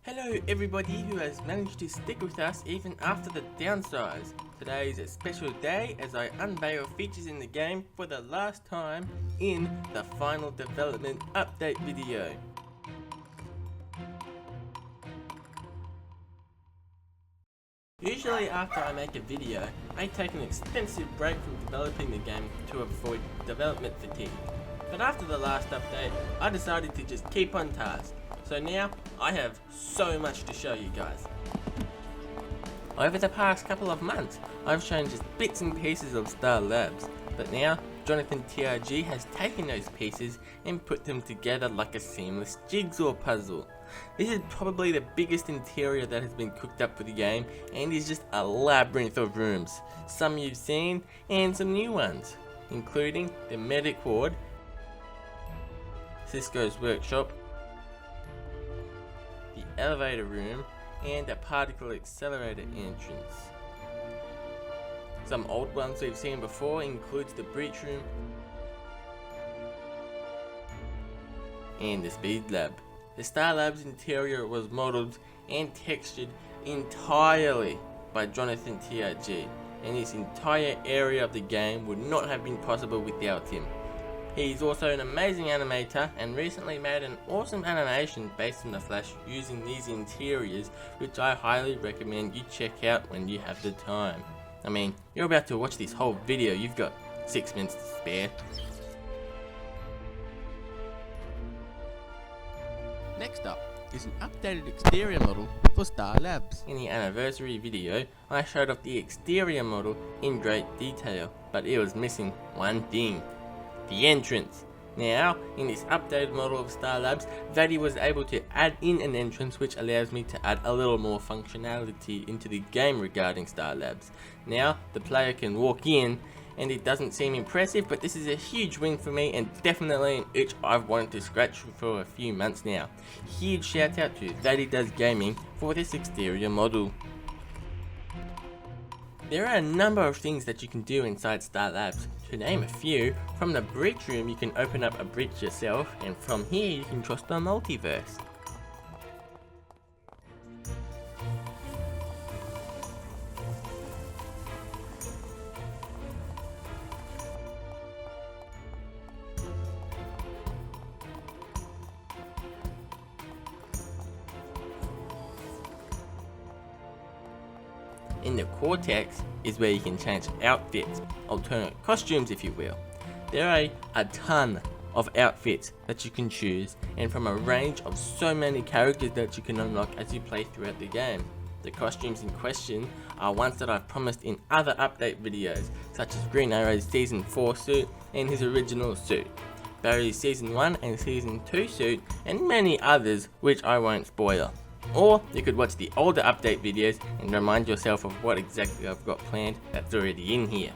Hello everybody who has managed to stick with us even after the downsize. Today is a special day as I unveil features in the game for the last time in the final development update video. Usually after I make a video, I take an extensive break from developing the game to avoid development fatigue. But after the last update, I decided to just keep on task. So now, I have so much to show you guys. Over the past couple of months, I've shown just bits and pieces of Star Labs, but now, Jonathan TRG has taken those pieces and put them together like a seamless jigsaw puzzle. This is probably the biggest interior that has been cooked up for the game and is just a labyrinth of rooms, some you've seen and some new ones, including the medic ward, Cisco's workshop, the elevator room, and a particle accelerator entrance. Some old ones we've seen before includes the breach room and the speed lab. The Star Labs interior was modelled and textured entirely by Jonathan TRG, and this entire area of the game would not have been possible without him. He's also an amazing animator and recently made an awesome animation based on the Flash using these interiors, which I highly recommend you check out when you have the time. I mean, you're about to watch this whole video, you've got 6 minutes to spare. Next up is an updated exterior model for Star Labs. In the anniversary video, I showed off the exterior model in great detail, but it was missing one thing: the entrance. Now, in this updated model of Star Labs, Vaddy was able to add in an entrance which allows me to add a little more functionality into the game regarding Star Labs. Now, the player can walk in, and it doesn't seem impressive, but this is a huge win for me and definitely an itch I've wanted to scratch for a few months now. Huge shout out to Vaddy Does Gaming for this exterior model. There are a number of things that you can do inside Star Labs. To name a few, from the breach room you can open up a breach yourself, and from here you can cross the multiverse. In the cortex is where you can change outfits, alternate costumes if you will. There are a ton of outfits that you can choose, and from a range of so many characters that you can unlock as you play throughout the game. The costumes in question are ones that I've promised in other update videos, such as Green Arrow's Season 4 suit and his original suit, Barry's Season 1 and Season 2 suit, and many others which I won't spoil. Or you could watch the older update videos and remind yourself of what exactly I've got planned that's already in here.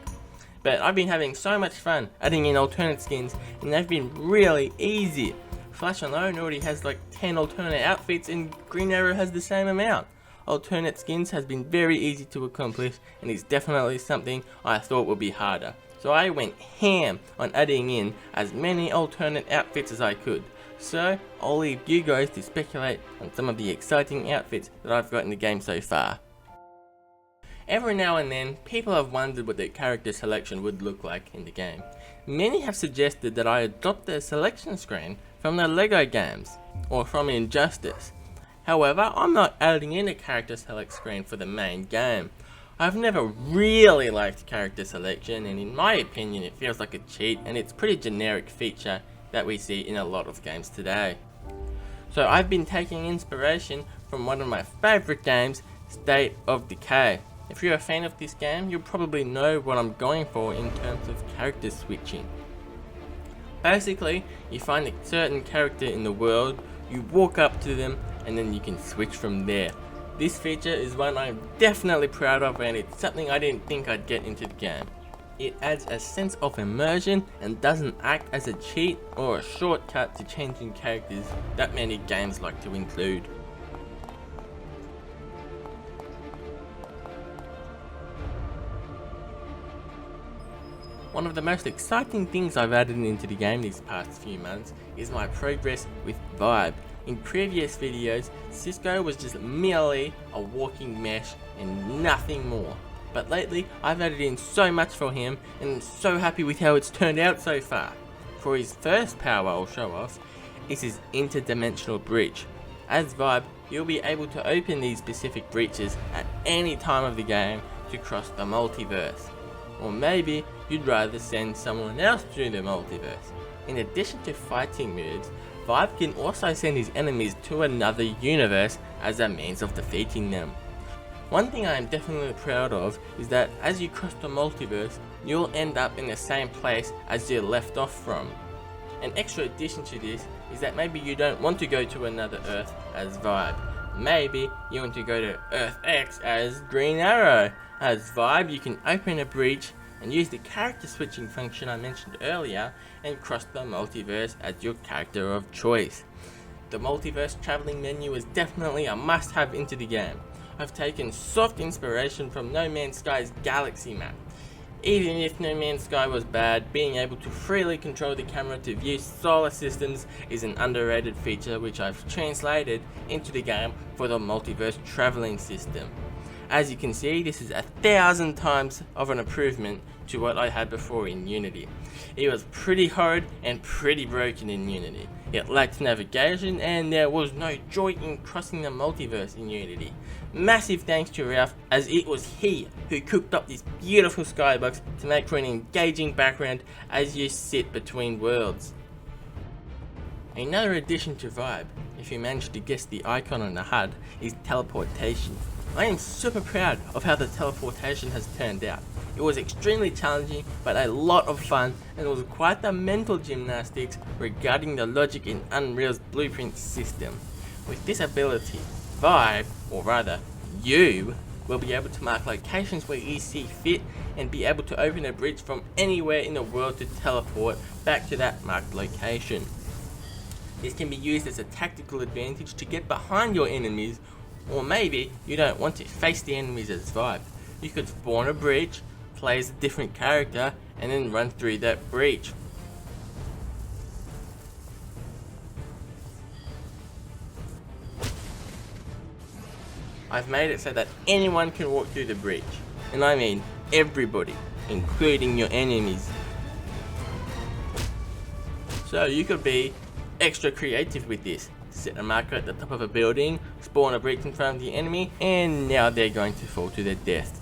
But I've been having so much fun adding in alternate skins, and they've been really easy. Flash alone already has like 10 alternate outfits and Green Arrow has the same amount. Alternate skins has been very easy to accomplish and is definitely something I thought would be harder. So I went ham on adding in as many alternate outfits as I could. So I'll leave you guys to speculate on some of the exciting outfits that I've got in the game so far. Every now and then, people have wondered what their character selection would look like in the game. Many have suggested that I adopt the selection screen from the LEGO games, or from Injustice. However, I'm not adding in a character select screen for the main game. I've never really liked character selection, and in my opinion it feels like a cheat, and it's a pretty generic feature that we see in a lot of games today. So I've been taking inspiration from one of my favourite games, State of Decay. If you're a fan of this game, you'll probably know what I'm going for in terms of character switching. Basically, you find a certain character in the world, you walk up to them, and then you can switch from there. This feature is one I'm definitely proud of, and it's something I didn't think I'd get into the game. It adds a sense of immersion and doesn't act as a cheat or a shortcut to changing characters that many games like to include. One of the most exciting things I've added into the game these past few months is my progress with Vibe. In previous videos, Cisco was just merely a walking mesh and nothing more. But lately, I've added in so much for him and I'm so happy with how it's turned out so far. For his first power I'll show off is his interdimensional breach. As Vibe, you'll be able to open these specific breaches at any time of the game to cross the multiverse. Or maybe you'd rather send someone else through the multiverse. In addition to fighting moves, Vibe can also send his enemies to another universe as a means of defeating them. One thing I am definitely proud of is that as you cross the multiverse, you'll end up in the same place as you left off from. An extra addition to this is that maybe you don't want to go to another Earth as Vibe. Maybe you want to go to Earth X as Green Arrow. As Vibe, you can open a breach and use the character switching function I mentioned earlier and cross the multiverse as your character of choice. The multiverse traveling menu is definitely a must-have into the game. I've taken soft inspiration from No Man's Sky's galaxy map. Even if No Man's Sky was bad, being able to freely control the camera to view solar systems is an underrated feature which I've translated into the game for the multiverse traveling system. As you can see, this is 1,000 times of an improvement to what I had before in Unity. It was pretty hard and pretty broken in Unity. It lacked navigation and there was no joy in crossing the multiverse in Unity. Massive thanks to Ralph, as it was he who cooked up this beautiful skybox to make for an engaging background as you sit between worlds. Another addition to Vibe, if you managed to guess the icon on the HUD, is teleportation. I am super proud of how the teleportation has turned out. It was extremely challenging but a lot of fun, and it was quite the mental gymnastics regarding the logic in Unreal's blueprint system. With this ability, Vibe, or rather you, will be able to mark locations where you see fit and be able to open a bridge from anywhere in the world to teleport back to that marked location. This can be used as a tactical advantage to get behind your enemies, or maybe you don't want to face the enemies as Vibe. You could spawn a breach, play as a different character, and then run through that breach. I've made it so that anyone can walk through the breach, and I mean everybody, including your enemies. So you could be extra creative with this. Set a marker at the top of a building, spawn a breach in front of the enemy, and now they're going to fall to their death.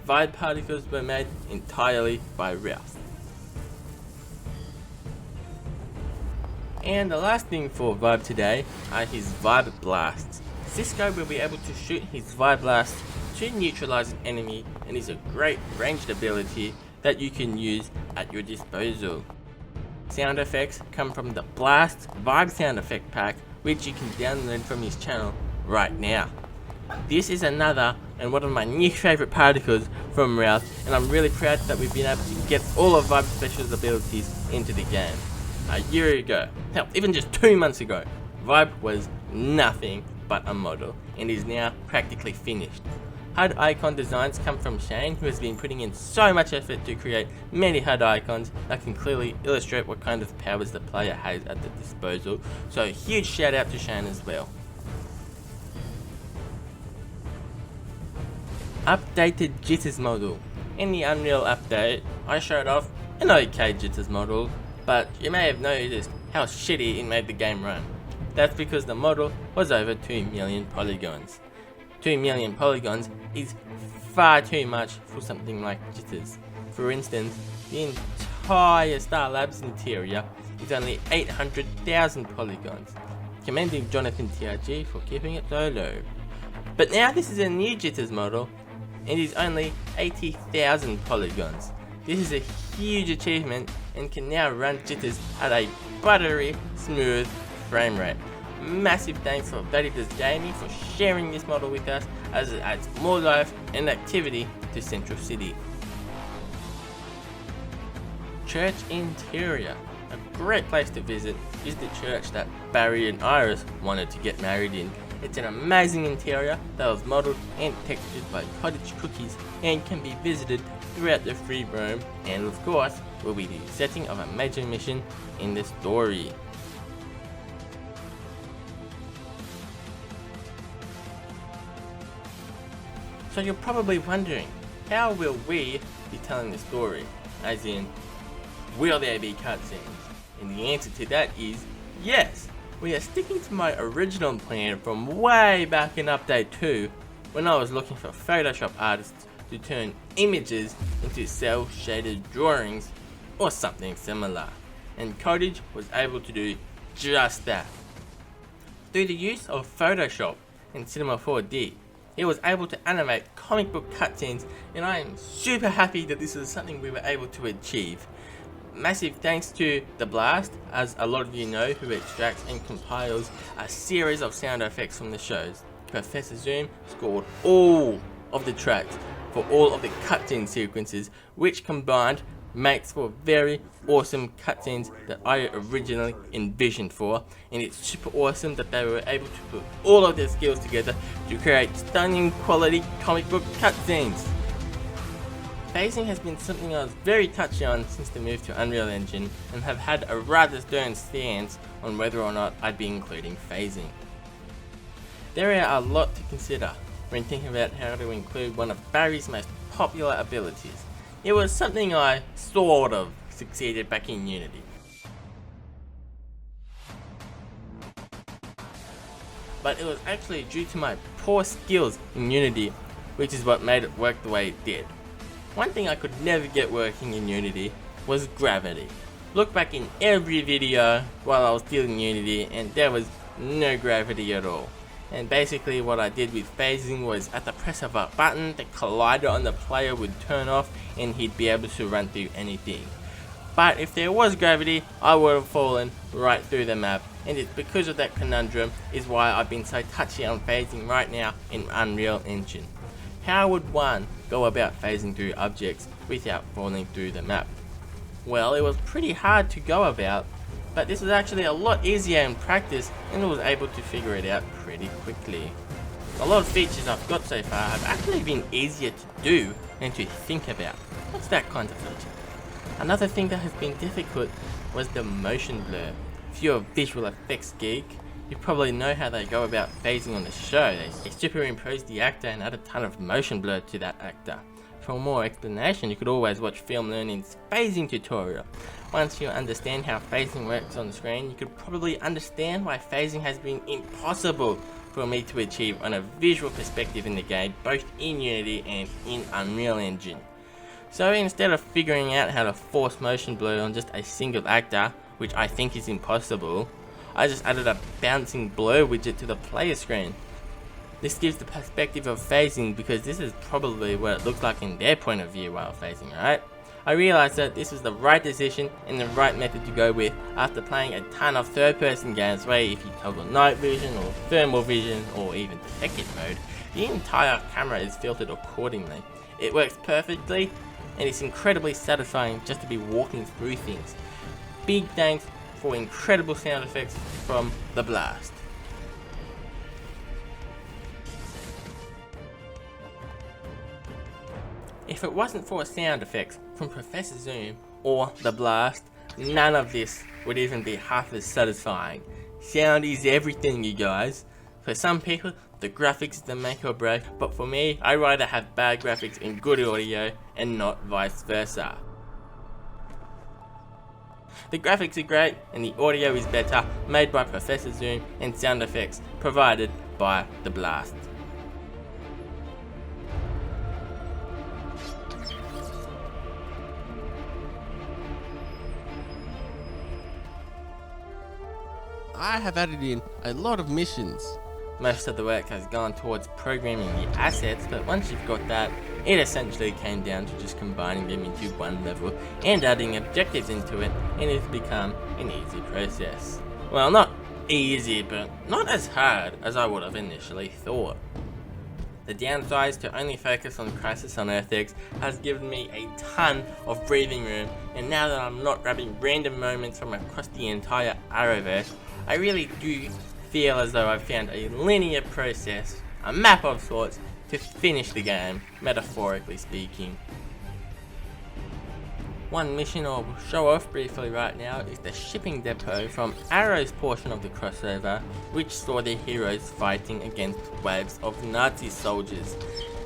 Vibe particles were made entirely by Ralph. And the last thing for Vibe today are his Vibe Blasts. Cisco will be able to shoot his Vibe Blast to neutralize an enemy, and is a great ranged ability that you can use at your disposal. Sound effects come from the Blast Vibe sound effect pack, which you can download from his channel right now. This is another and one of my new favourite particles from Ralph, and I'm really proud that we've been able to get all of Vibe Special's abilities into the game. A year ago, hell, even just 2 months ago, Vibe was nothing but a model and is now practically finished. HUD icon designs come from Shane, who has been putting in so much effort to create many HUD icons that can clearly illustrate what kind of powers the player has at their disposal, so a huge shout out to Shane as well. Updated Jitters model. In the Unreal update, I showed off an okay Jitters model, but you may have noticed how shitty it made the game run. That's because the model was over 2 million polygons. 2 million polygons is far too much for something like Jitters. For instance, the entire Star Labs interior is only 800,000 polygons, commending Jonathan TRG for keeping it so low. But now this is a new Jitters model, and is only 80,000 polygons. This is a huge achievement and can now run Jitters at a buttery smooth frame rate. Massive thanks for Vaddy Gaming for sharing this model with us, as it adds more life and activity to Central City. Church interior. A great place to visit is the church that Barry and Iris wanted to get married in, It's an amazing interior that was modeled and textured by Cottage Cookies and can be visited throughout the free roam, and of course will be the setting of a major mission in the story. So you're probably wondering, how will we be telling the story? As in, will there be cutscenes? And the answer to that is yes! We are sticking to my original plan from way back in update 2 when I was looking for Photoshop artists to turn images into cel shaded drawings or something similar. And Cottage was able to do just that. Through the use of Photoshop and Cinema 4D, it was able to animate comic book cutscenes, and I am super happy that this is something we were able to achieve. Massive thanks to The Blast, as a lot of you know, who extracts and compiles a series of sound effects from the shows. Professor Zoom scored all of the tracks for all of the cutscene sequences, which combined makes for very awesome cutscenes that I originally envisioned for, and it's super awesome that they were able to put all of their skills together to create stunning quality comic book cutscenes. Phasing has been something I was very touchy on since the move to Unreal Engine, and have had a rather stern stance on whether or not I'd be including phasing. There are a lot to consider when thinking about how to include one of Barry's most popular abilities. It was something I sort of succeeded back in Unity. But it was actually due to my poor skills in Unity, which is what made it work the way it did. One thing I could never get working in Unity was gravity. Look back in every video while I was still in Unity and there was no gravity at all. And basically what I did with phasing was at the press of a button, the collider on the player would turn off and he'd be able to run through anything. But if there was gravity, I would have fallen right through the map, and it's because of that conundrum is why I've been so touchy on phasing right now in Unreal Engine. How would one go about phasing through objects without falling through the map? Well, it was pretty hard to go about, but this was actually a lot easier in practice, and I was able to figure it out pretty quickly. A lot of features I've got so far have actually been easier to do than to think about. What's that kind of feature? Another thing that has been difficult was the motion blur. If you're a visual effects geek, you probably know how they go about phasing on the show. They superimpose the actor and add a ton of motion blur to that actor. For more explanation, you could always watch Film Learning's phasing tutorial. Once you understand how phasing works on the screen, you could probably understand why phasing has been impossible for me to achieve on a visual perspective in the game, both in Unity and in Unreal Engine. So instead of figuring out how to force motion blur on just a single actor, which I think is impossible, I just added a bouncing blur widget to the player screen. This gives the perspective of phasing because this is probably what it looks like in their point of view while phasing, right? I realized that this was the right decision and the right method to go with after playing a ton of third-person games where if you toggle night vision or thermal vision or even detective mode, the entire camera is filtered accordingly. It works perfectly, and it's incredibly satisfying just to be walking through things. Big thanks for incredible sound effects from The Blast. If it wasn't for sound effects from Professor Zoom or The Blast, none of this would even be half as satisfying. Sound is everything, you guys. For some people, the graphics is the make or break, but for me, I'd rather have bad graphics and good audio and not vice versa. The graphics are great and the audio is better, made by Professor Zoom, and sound effects provided by The Blast. I have added in a lot of missions. Most of the work has gone towards programming the assets, but once you've got that, it essentially came down to just combining them into one level and adding objectives into it, and it's become an easy process. Well, not easy, but not as hard as I would have initially thought. The downside to only focus on Crisis on Earth X has given me a ton of breathing room, and now that I'm not grabbing random moments from across the entire Arrowverse, I really do feel as though I've found a linear process, a map of sorts, to finish the game, metaphorically speaking. One mission I'll show off briefly right now is the shipping depot from Arrow's portion of the crossover, which saw the heroes fighting against waves of Nazi soldiers.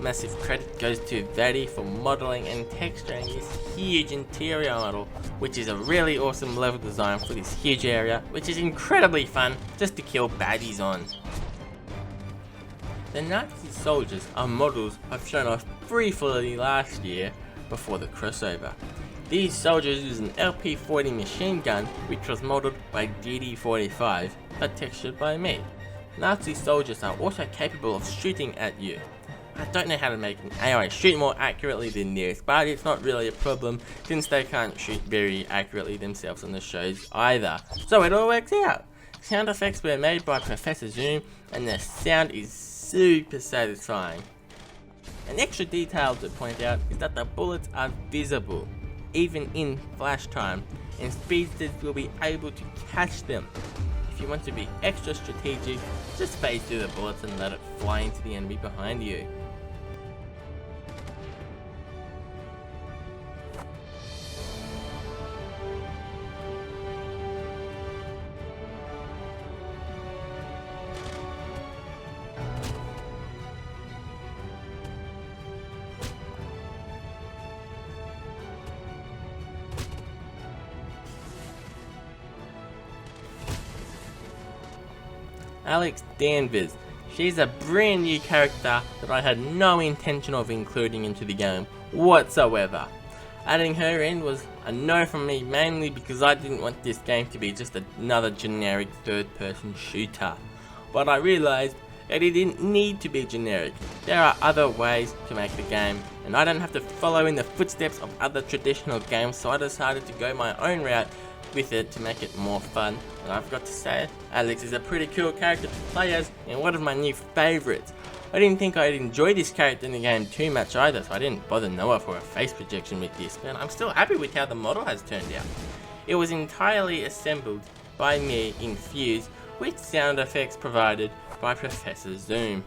Massive credit goes to Vaddy for modelling and texturing this huge interior model, which is a really awesome level design for this huge area, which is incredibly fun just to kill baddies on. The Nazi soldiers are models I've shown off briefly last year before the crossover. These soldiers use an LP-40 machine gun, which was modelled by DD-45, but textured by me. Nazi soldiers are also capable of shooting at you. I don't know how to make an AI shoot more accurately than this, but it's not really a problem since they can't shoot very accurately themselves on the shows either. So it all works out. Sound effects were made by Professor Zoom, and the sound is super satisfying. An extra detail to point out is that the bullets are visible, even in flash time, and speedsters will be able to catch them. If you want to be extra strategic, just phase through the bullets and let it fly into the enemy behind you. Alex Danvers. She's a brand new character that I had no intention of including into the game whatsoever. Adding her in was a no from me, mainly because I didn't want this game to be just another generic third-person shooter. But I realised that it didn't need to be generic. There are other ways to make the game, and I don't have to follow in the footsteps of other traditional games, so I decided to go my own route with it to make it more fun. And I've got to say, Alex is a pretty cool character to play as, and one of my new favourites. I didn't think I'd enjoy this character in the game too much either, so I didn't bother Noah for a face projection with this, but I'm still happy with how the model has turned out. It was entirely assembled by me in Fuse, with sound effects provided by Professor Zoom.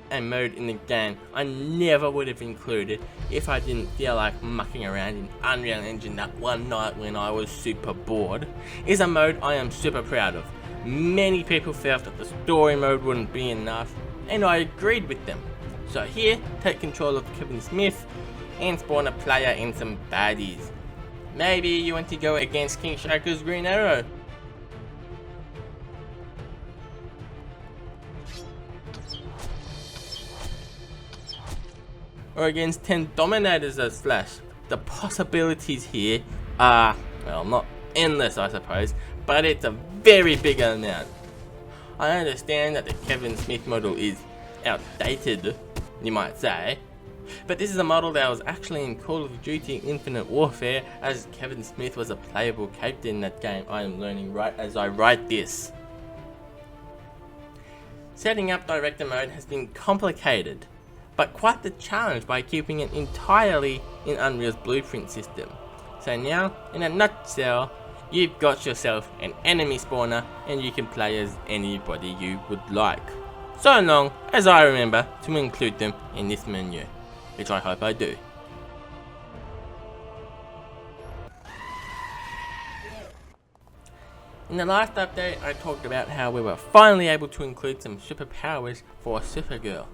A mode in the game I never would have included if I didn't feel like mucking around in Unreal Engine that one night when I was super bored, is a mode I am super proud of. Many people felt that the story mode wouldn't be enough, and I agreed with them. So here, take control of Kevin Smith and spawn a player and some baddies. Maybe you want to go against King Sharker's Green Arrow. Or against 10 Dominators as Flash. The possibilities here are, well, not endless I suppose, but it's a very big amount. I understand that the Kevin Smith model is outdated, you might say, but this is a model that was actually in Call of Duty Infinite Warfare, as Kevin Smith was a playable character in that game. I am learning right as I write this. Setting up director mode has been complicated, but quite the challenge by keeping it entirely in Unreal's blueprint system. So now, in a nutshell, you've got yourself an enemy spawner and you can play as anybody you would like. So long as I remember to include them in this menu, which I hope I do. In the last update, I talked about how we were finally able to include some superpowers for Supergirl,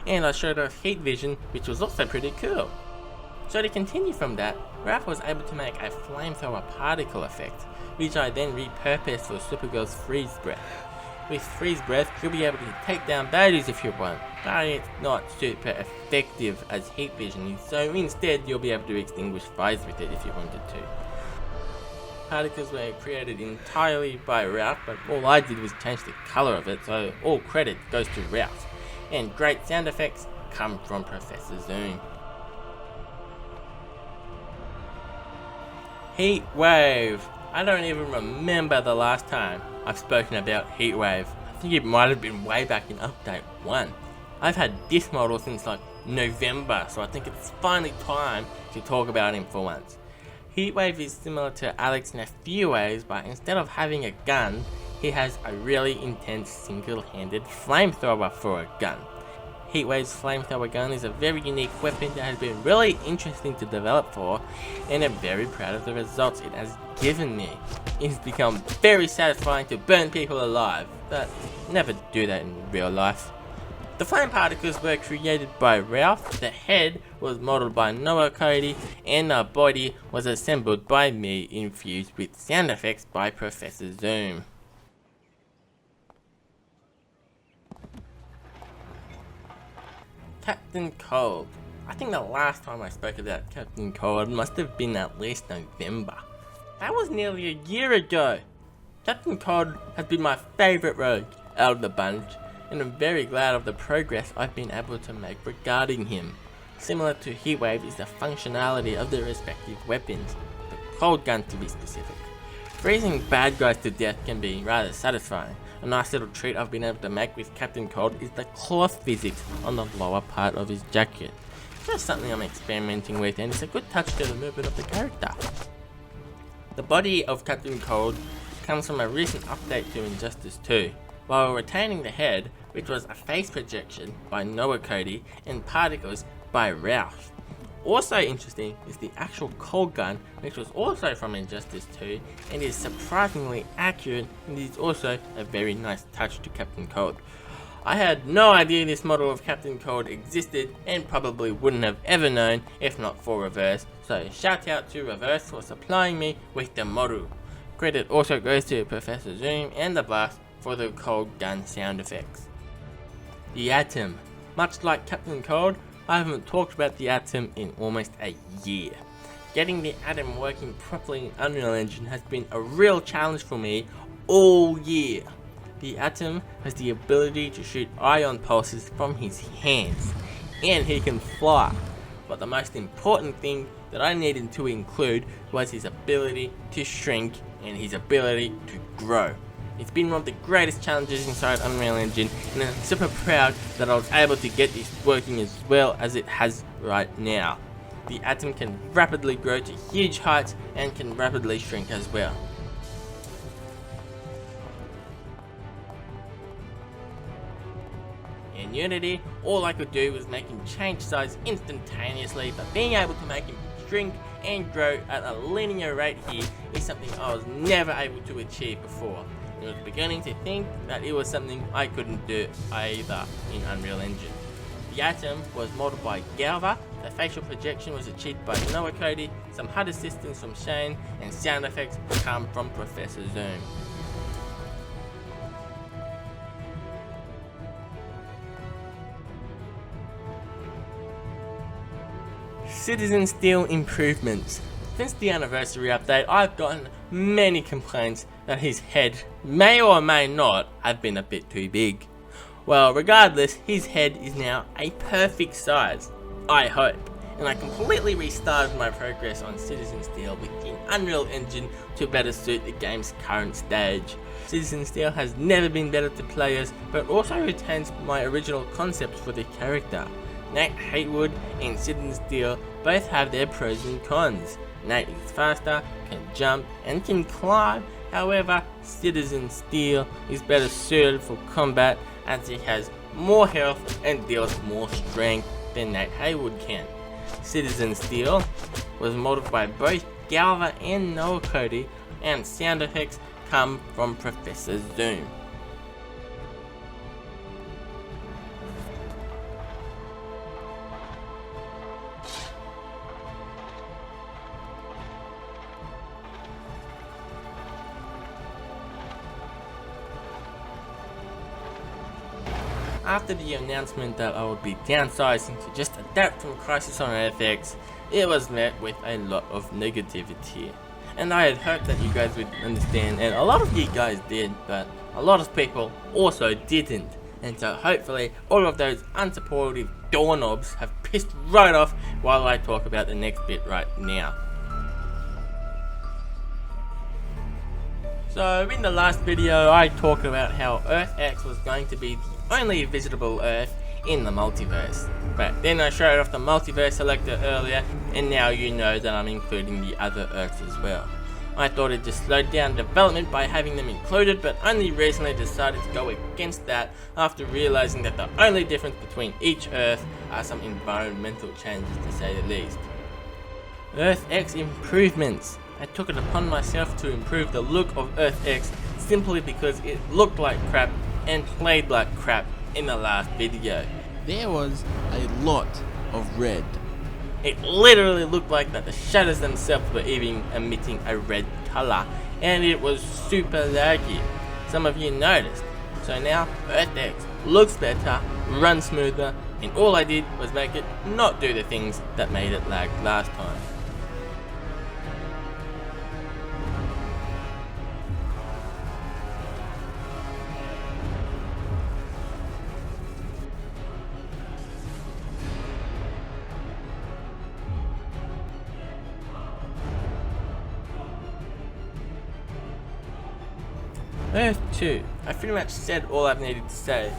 and I showed off heat vision, which was also pretty cool. So to continue from that, Raph was able to make a flamethrower particle effect, which I then repurposed for Supergirl's freeze breath. With freeze breath, you'll be able to take down baddies if you want, but it's not super effective as heat vision, so instead you'll be able to extinguish fires with it if you wanted to. Particles were created entirely by Ralph, but all I did was change the colour of it, so all credit goes to Ralph. And great sound effects come from Professor Zoom. Heat Wave. I don't even remember the last time I've spoken about Heat Wave. I think it might have been way back in update 1. I've had this model since like November, so I think it's finally time to talk about him for once. Heatwave is similar to Alex in a few ways, but instead of having a gun, he has a really intense single-handed flamethrower for a gun. Heatwave's flamethrower gun is a very unique weapon that has been really interesting to develop for, and I'm very proud of the results it has given me. It's become very satisfying to burn people alive, but never do that in real life. The flame particles were created by Ralph, the head was modeled by Noah Cody, and the body was assembled by me, infused with sound effects by Professor Zoom. Captain Cold. I think the last time I spoke about Captain Cold must have been at least November. That was nearly a year ago. Captain Cold has been my favourite rogue out of the bunch, and I'm very glad of the progress I've been able to make regarding him. Similar to Heatwave is the functionality of the respective weapons, the cold gun to be specific. Freezing bad guys to death can be rather satisfying. A nice little treat I've been able to make with Captain Cold is the cloth physics on the lower part of his jacket. Just something I'm experimenting with, and it's a good touch to the movement of the character. The body of Captain Cold comes from a recent update to Injustice 2, while retaining the head, which was a face projection by Noah Cody and particles by Ralph. Also interesting is the actual cold gun, which was also from Injustice 2 and is surprisingly accurate, and is also a very nice touch to Captain Cold. I had no idea this model of Captain Cold existed, and probably wouldn't have ever known if not for Reverse, so shout out to Reverse for supplying me with the model. Credit also goes to Professor Zoom and the Blast for the cold gun sound effects. The Atom. Much like Captain Cold, I haven't talked about the Atom in almost a year. Getting the Atom working properly in Unreal Engine has been a real challenge for me all year. The Atom has the ability to shoot ion pulses from his hands, and he can fly. But the most important thing that I needed to include was his ability to shrink and his ability to grow. It's been one of the greatest challenges inside Unreal Engine, and I'm super proud that I was able to get this working as well as it has right now. The Atom can rapidly grow to huge heights and can rapidly shrink as well. In Unity, all I could do was make him change size instantaneously, but being able to make him shrink and grow at a linear rate here is something I was never able to achieve before. I was beginning to think that it was something I couldn't do either in Unreal Engine. The Atom was modeled by Galva, the facial projection was achieved by Noah Cody, some HUD assistance from Shane, and sound effects come from Professor Zoom. Citizen Steel improvements. Since the anniversary update, I've gotten many complaints that his head may or may not have been a bit too big. Well, regardless, his head is now a perfect size, I hope, and I completely restarted my progress on Citizen Steel within Unreal Engine to better suit the game's current stage. Citizen Steel has never been better to players, but also retains my original concepts for the character. Nate Haywood and Citizen Steel both have their pros and cons. Nate is faster, can jump, and can climb. However, Citizen Steel is better suited for combat as he has more health and deals more strength than Nate Haywood can. Citizen Steel was modeled by both Galva and Noah Cody, and sound effects come from Professor Zoom. After the announcement that I would be downsizing to just adapt from Crisis on Earth-X, it was met with a lot of negativity. And I had hoped that you guys would understand, and a lot of you guys did, but a lot of people also didn't. And so hopefully all of those unsupportive doorknobs have pissed right off while I talk about the next bit right now. So in the last video I talked about how Earth-X was going to be the only visitable Earth in the multiverse. But then I showed off the multiverse selector earlier, and now you know that I'm including the other Earths as well. I thought it just slowed down development by having them included, but only recently decided to go against that after realizing that the only difference between each Earth are some environmental changes, to say the least. Earth X improvements. I took it upon myself to improve the look of Earth X simply because it looked like crap and played like crap in the last video. There was a lot of red. It literally looked like that the shadows themselves were even emitting a red color, and it was super laggy. Some of you noticed. So now Earth X looks better, runs smoother, and all I did was make it not do the things that made it lag last time. Earth 2. I pretty much said all I've needed to say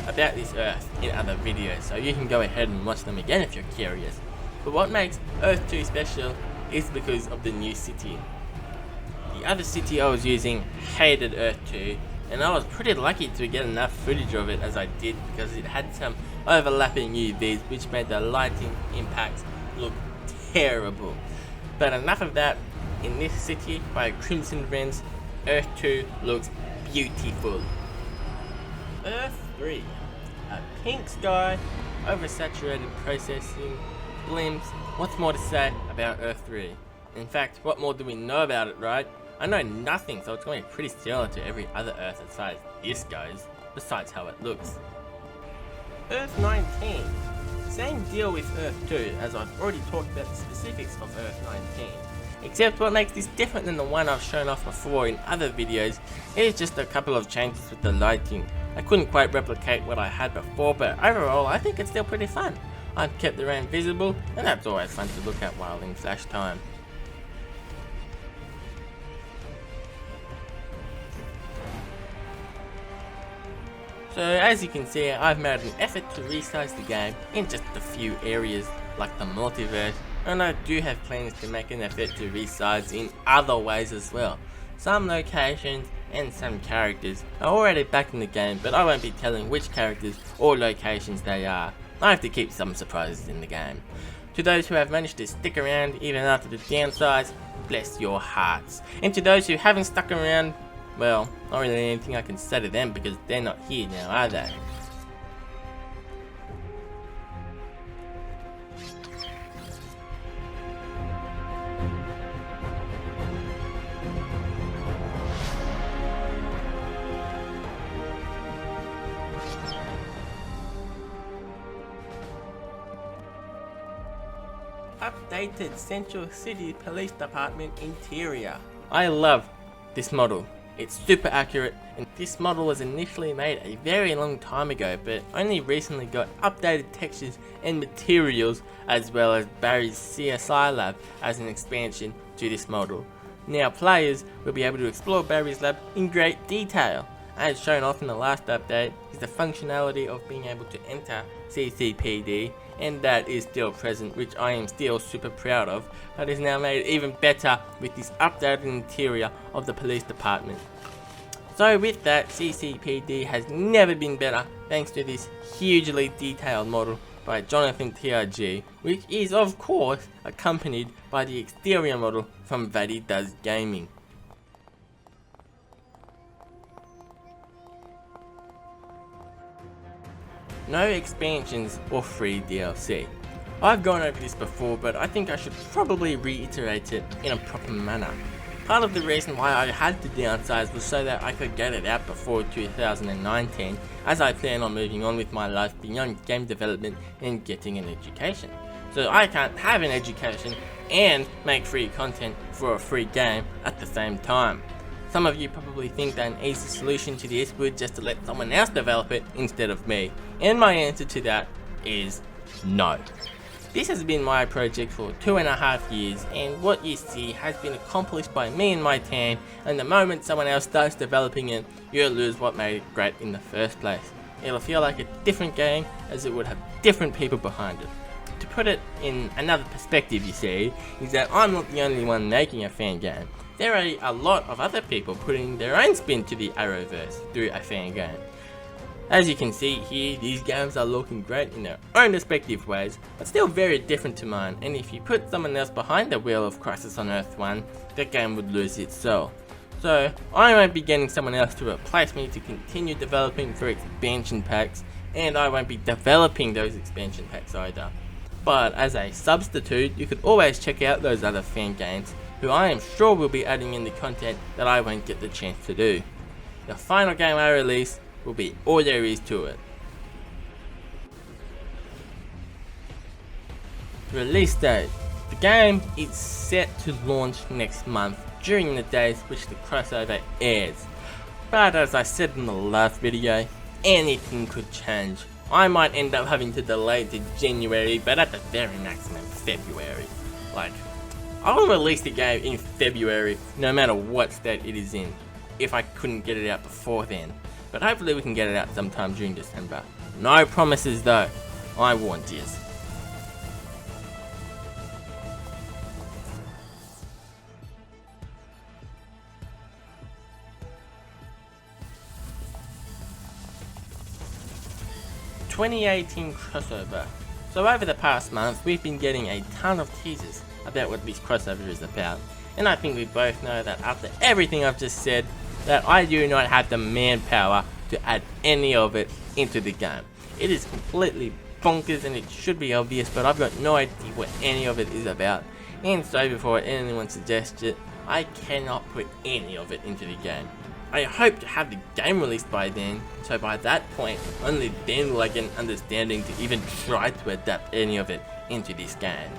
about this Earth in other videos, so you can go ahead and watch them again if you're curious. But what makes Earth 2 special is because of the new city. The other city I was using hated Earth 2, and I was pretty lucky to get enough footage of it as I did because it had some overlapping UVs which made the lighting impacts look terrible. But enough of that. In this city by Crimson Rents, Earth 2 looks beautiful. Earth 3. A pink sky, oversaturated processing, blimps. What's more to say about Earth 3? In fact, what more do we know about it, right? I know nothing, so it's going to be pretty similar to every other Earth as far as this goes, besides how it looks. Earth 19. Same deal with Earth 2, as I've already talked about the specifics of Earth 19. Except what makes this different than the one I've shown off before in other videos is just a couple of changes with the lighting. I couldn't quite replicate what I had before, but overall I think it's still pretty fun. I've kept the rain visible, and that's always fun to look at while in flash time. So as you can see, I've made an effort to resize the game in just a few areas like the multiverse, and I do have plans to make an effort to resize in other ways as well. Some locations and some characters are already back in the game, but I won't be telling which characters or locations they are. I have to keep some surprises in the game. To those who have managed to stick around even after the downsize, bless your hearts. And to those who haven't stuck around, well, not really anything I can say to them because they're not here now, are they? Updated Central City Police Department interior. I love this model. It's super accurate, and this model was initially made a very long time ago, but only recently got updated textures and materials, as well as Barry's CSI lab as an expansion to this model. Now players will be able to explore Barry's lab in great detail. As shown off in the last update is the functionality of being able to enter CCPD, and that is still present, which I am still super proud of, but is now made even better with this updated interior of the police department. So with that, CCPD has never been better thanks to this hugely detailed model by Jonathan TRG, which is of course accompanied by the exterior model from Vaddy Does Gaming. No expansions or free DLC. I've gone over this before, but I think I should probably reiterate it in a proper manner. Part of the reason why I had to downsize was so that I could get it out before 2019, as I plan on moving on with my life beyond game development and getting an education. So I can't have an education and make free content for a free game at the same time. Some of you probably think that an easy solution to this would just to let someone else develop it instead of me, and my answer to that is no. This has been my project for 2.5 years, and what you see has been accomplished by me and my team, and the moment someone else starts developing it, you'll lose what made it great in the first place. it'll feel like a different game as it would have different people behind it. To put it in another perspective, you see, is that I'm not the only one making a fan game. There are a lot of other people putting their own spin to the Arrowverse through a fan game. As you can see here, these games are looking great in their own respective ways, but still very different to mine, and if you put someone else behind the wheel of Crisis on Earth 1, the game would lose its soul. So, I won't be getting someone else to replace me to continue developing for expansion packs, and I won't be developing those expansion packs either. But as a substitute, you could always check out those other fan games, who I am sure will be adding in the content that I won't get the chance to do. The final game I release will be all there is to it. Release date. The game is set to launch next month during the days which the crossover airs. But as I said in the last video, anything could change. I might end up having to delay to January, but at the very maximum February. Like, I will release the game in February no matter what state it is in, if I couldn't get it out before then. But hopefully we can get it out sometime during December. No promises though, I warned you. ...2018 crossover. So over the past month, we've been getting a ton of teasers about what this crossover is about. And I think we both know that after everything I've just said, that I do not have the manpower to add any of it into the game. It is completely bonkers and it should be obvious, but I've got no idea what any of it is about. And so before anyone suggests it, I cannot put any of it into the game. I hope to have the game released by then, so by that point, only then will I get an understanding to even try to adapt any of it into this game.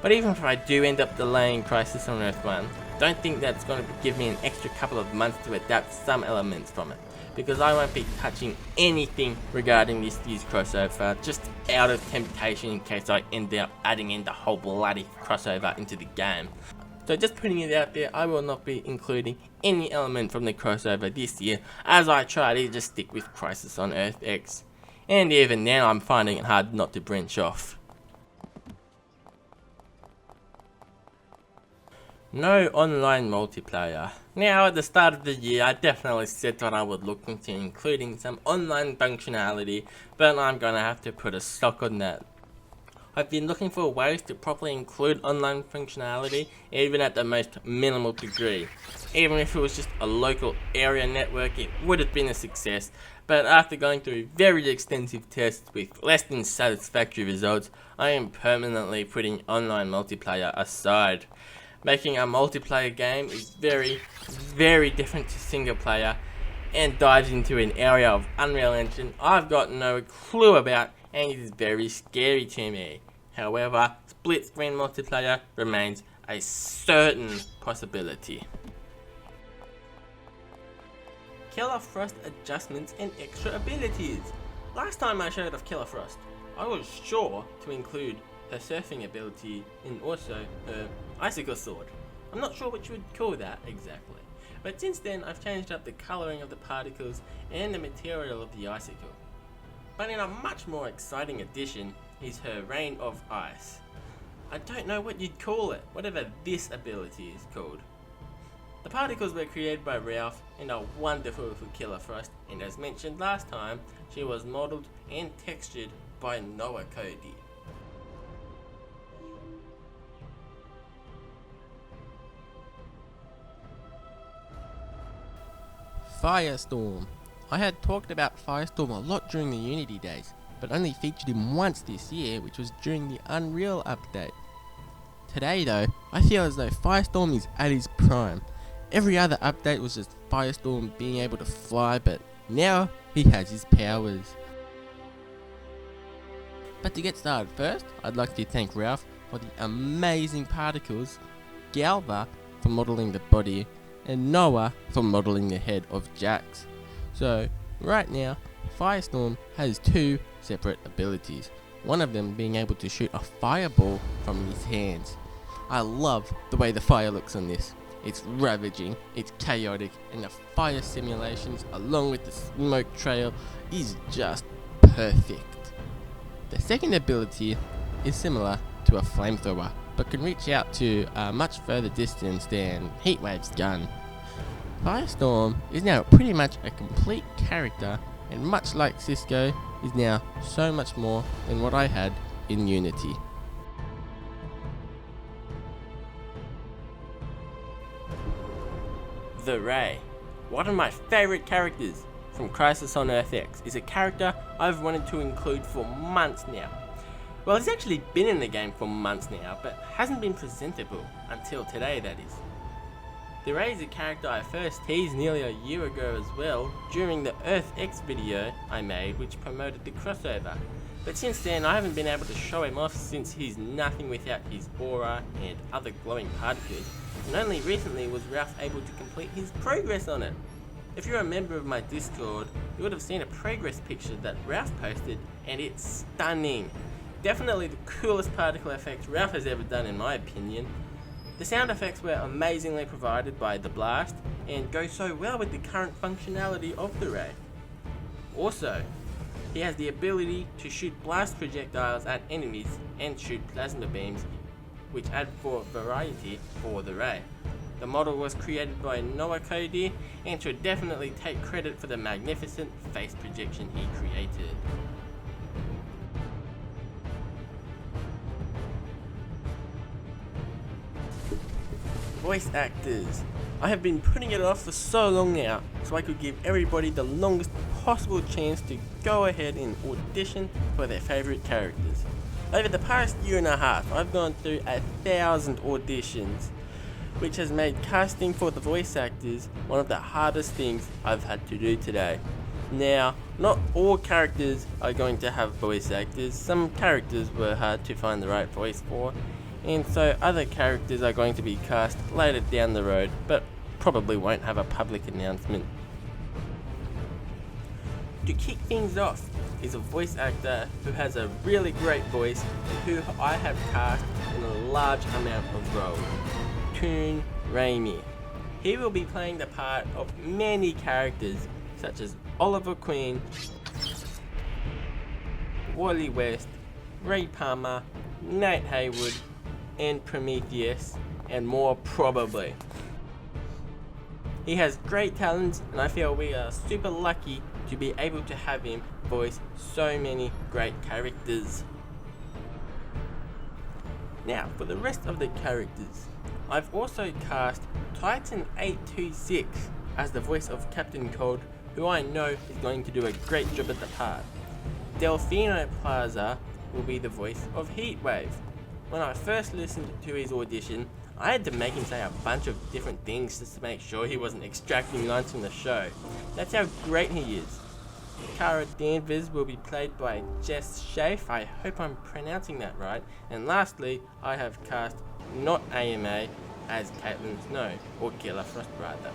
But even if I do end up delaying Crisis on Earth 1, don't think that's going to give me an extra couple of months to adapt some elements from it, because I won't be touching anything regarding this year's crossover, just out of temptation in case I end up adding in the whole bloody crossover into the game. So just putting it out there, I will not be including any element from the crossover this year, as I try to just stick with Crisis on Earth X. And even now I'm finding it hard not to branch off. No online multiplayer. Now at the start of the year I definitely said that I would look into including some online functionality, but I'm gonna have to put a stop on that. I've been looking for ways to properly include online functionality, even at the most minimal degree. Even if it was just a local area network, it would have been a success, but after going through very extensive tests with less than satisfactory results, I am permanently putting online multiplayer aside. Making a multiplayer game is very, very different to single player and dives into an area of Unreal Engine I've got no clue about, and it is very scary to me. However, split screen multiplayer remains a certain possibility. Killer Frost adjustments and extra abilities. Last time I showed off Killer Frost, I was sure to include her surfing ability and also her icicle sword. I'm not sure what you would call that exactly, but since then I've changed up the colouring of the particles and the material of the icicle. But in a much more exciting addition is her Rain of Ice. I don't know what you'd call it, whatever this ability is called. The particles were created by Ralph and are wonderful for Killer Frost, and as mentioned last time, she was modelled and textured by Noah Cody. Firestorm. I had talked about Firestorm a lot during the Unity days, but only featured him once this year, which was during the Unreal update. Today though, I feel as though Firestorm is at his prime. Every other update was just Firestorm being able to fly, but now he has his powers. But to get started first, I'd like to thank Ralph for the amazing particles, Galva for modelling the body, and Noah for modelling the head of Jax. So, right now, Firestorm has two separate abilities, one of them being able to shoot a fireball from his hands. I love the way the fire looks on this. It's ravaging, it's chaotic, and the fire simulations along with the smoke trail is just perfect. The second ability is similar to a flamethrower, but can reach out to a much further distance than Heatwave's gun. Firestorm is now pretty much a complete character, and much like Cisco, is now so much more than what I had in Unity. The Ray, one of my favourite characters from Crisis on Earth X, is a character I've wanted to include for months now. Well, he's actually been in the game for months now, but hasn't been presentable until today, that is. The Ray is a character I first teased nearly a year ago as well, during the Earth X video I made which promoted the crossover. But since then I haven't been able to show him off, since he's nothing without his aura and other glowing particles, and only recently was Ralph able to complete his progress on it. If you're a member of my Discord, you would have seen a progress picture that Ralph posted, and it's stunning. Definitely the coolest particle effect Ralph has ever done in my opinion. The sound effects were amazingly provided by the blast, and go so well with the current functionality of the Ray. Also, he has the ability to shoot blast projectiles at enemies and shoot plasma beams, which add for variety for the Ray. The model was created by Noah Cody and should definitely take credit for the magnificent face projection he created. Voice actors. I have been putting it off for so long now, so I could give everybody the longest possible chance to go ahead and audition for their favourite characters. Over the past year and a half, I've gone through 1,000 auditions, which has made casting for the voice actors one of the hardest things I've had to do today. Now, not all characters are going to have voice actors. Some characters were hard to find the right voice for, and so other characters are going to be cast later down the road, but probably won't have a public announcement. To kick things off is a voice actor who has a really great voice and who I have cast in a large amount of roles. Toon Raimi. He will be playing the part of many characters such as Oliver Queen, Wally West, Ray Palmer, Nate Haywood, and Prometheus, and more probably. He has great talents, and I feel we are super lucky to be able to have him voice so many great characters. Now, for the rest of the characters, I've also cast Titan826 as the voice of Captain Cold, who I know is going to do a great job at the part. Delfino Plaza will be the voice of Heatwave. When I first listened to his audition, I had to make him say a bunch of different things just to make sure he wasn't extracting lines from the show. That's how great he is. Cara Danvers will be played by Jess Schaaf, I hope I'm pronouncing that right. And lastly, I have cast Not AMA as Caitlin Snow, or Killer Frost rather.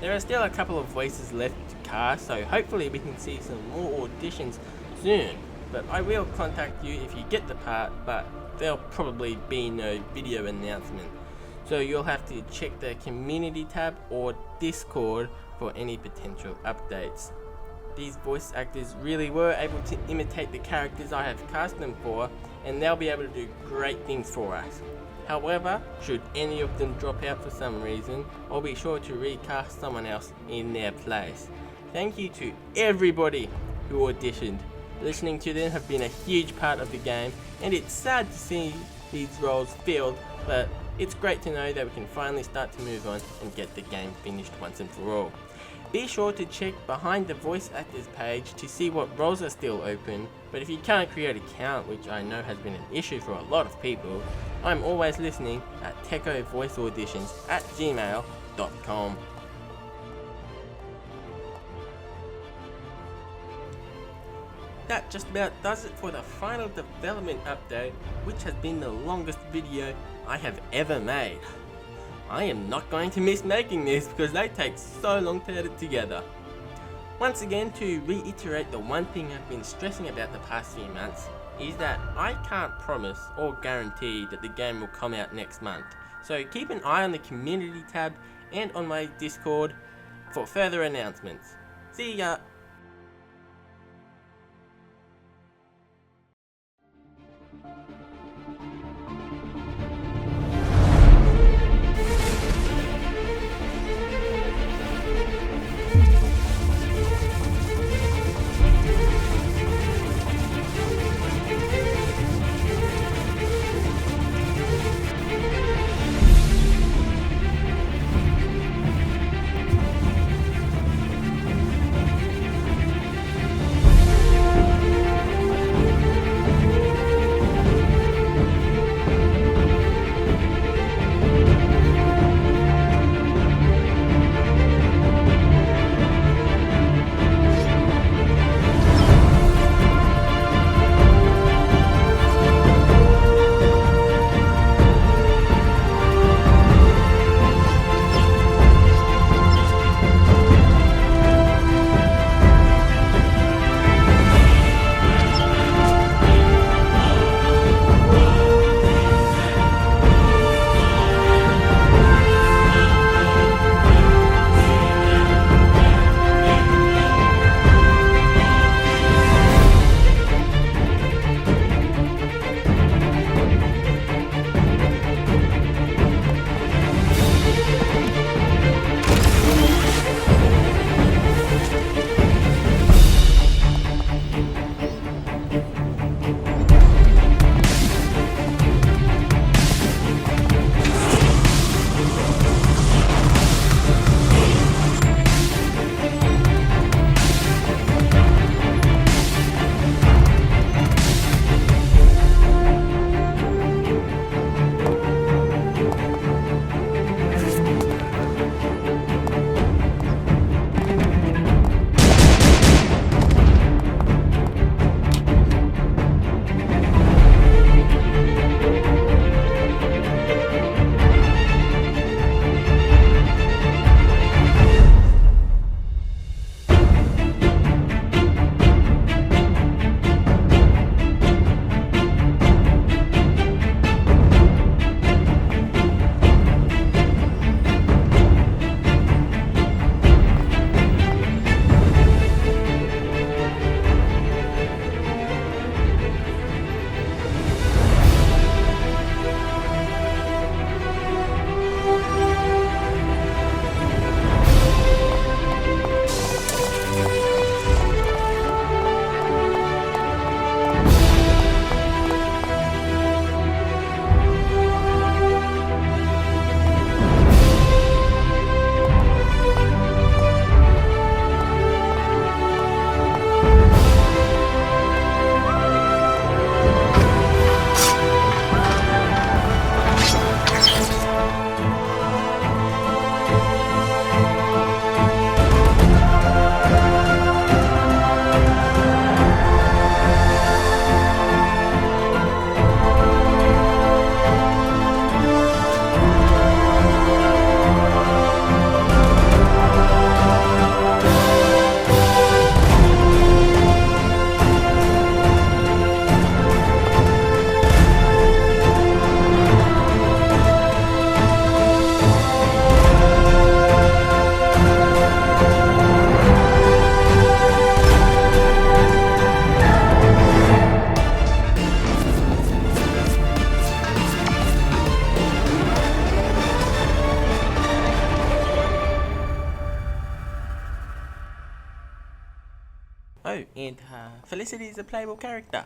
There are still a couple of voices left to cast, so hopefully we can see some more auditions soon. But I will contact you if you get the part, but there'll probably be no video announcement. So you'll have to check the community tab or Discord for any potential updates. These voice actors really were able to imitate the characters I have cast them for, and they'll be able to do great things for us. However, should any of them drop out for some reason, I'll be sure to recast someone else in their place. Thank you to everybody who auditioned. Listening to them have been a huge part of the game, and it's sad to see these roles filled, but it's great to know that we can finally start to move on and get the game finished once and for all. Be sure to check behind the voice actors page to see what roles are still open, but if you can't create an account, which I know has been an issue for a lot of people, I'm always listening at tecovoiceauditions@gmail.com. That just about does it for the final development update, which has been the longest video I have ever made. I am not going to miss making this because they take so long to edit together. Once again, to reiterate the one thing I've been stressing about the past few months, is that I can't promise or guarantee that the game will come out next month, So keep an eye on the community tab and on my Discord for further announcements. See ya! Oh, and Felicity is a playable character.